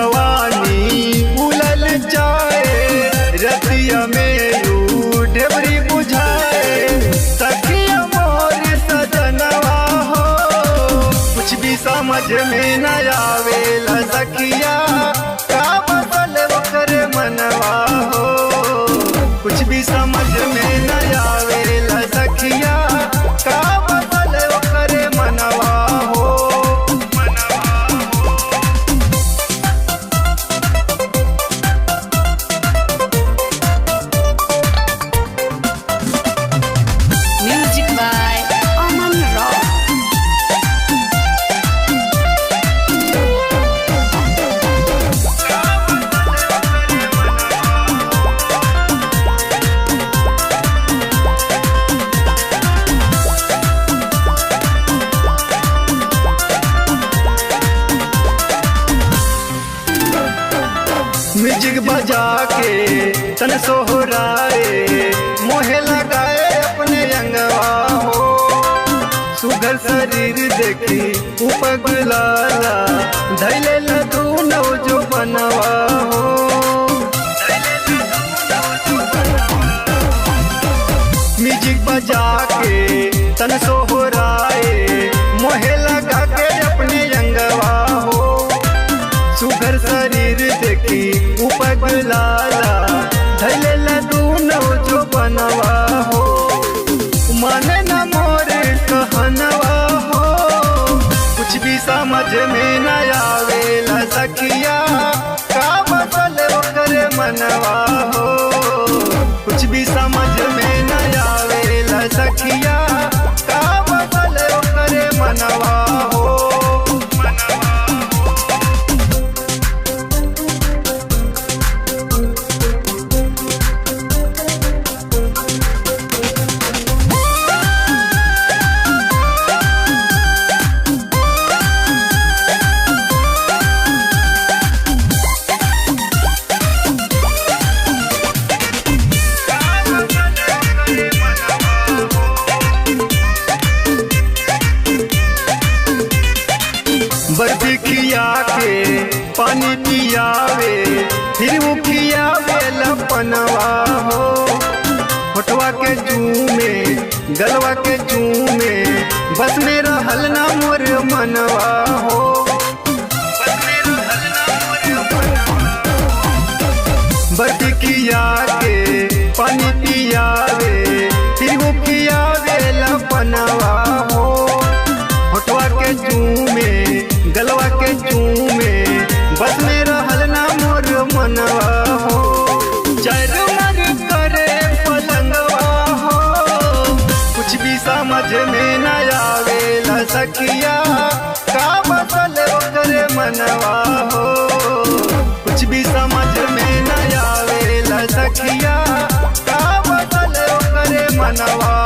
जवानी उलल जाए, रतिया में रू ढेबरी बुझाए। सखिया मोर सजनवा हो, कुछ भी समझ में न आवेला सखिया, का बदल ओकर मनवा हो। कुछ भी समझ में न आवेला सखिया, का बदल ओकर मनवा हो। Music by Aman Rock. Music बजा के तन सोहराए, मोहे लगाए अपने अंगवा हो। सुघर शरीर देखी उपगलाला, धैले लदूनो जो बनवा हो। म्यूजिक बजा के तन सोहराए, मोहे लगा के अपने अंगवा हो। सुघर शरीर देखी उपगलाला, धैले लदूनो जो बनवा हो। माने न मोर कहनवा हो, कुछ भी समझ में न आवेला सखिया, का बदल ओकर मनवा हो। कुछ भी समझ में न आवेला सखिया, का बदल ओकर मनवा हो। बर्फी खिया के पानी पियावे, फिर वो खियावे लपनवा हो। होठवा के जूमे, गलवा के जूमे, बस में रहल ना मोर मनवा हो। बर्फी खिया के पानी पियावे, फिर वो खियावे लपनवा हो। होठवा के जूमे, गलवा के चूमे, बस में रहल ना मोर मनवा हो। चरमर करे पलंगवा हो, कुछ भी समझ में न आवेला सखिया, का बदल ओकर मनवा हो। कुछ भी समझ में न आवेला सखिया, का बदल ओकर मनवा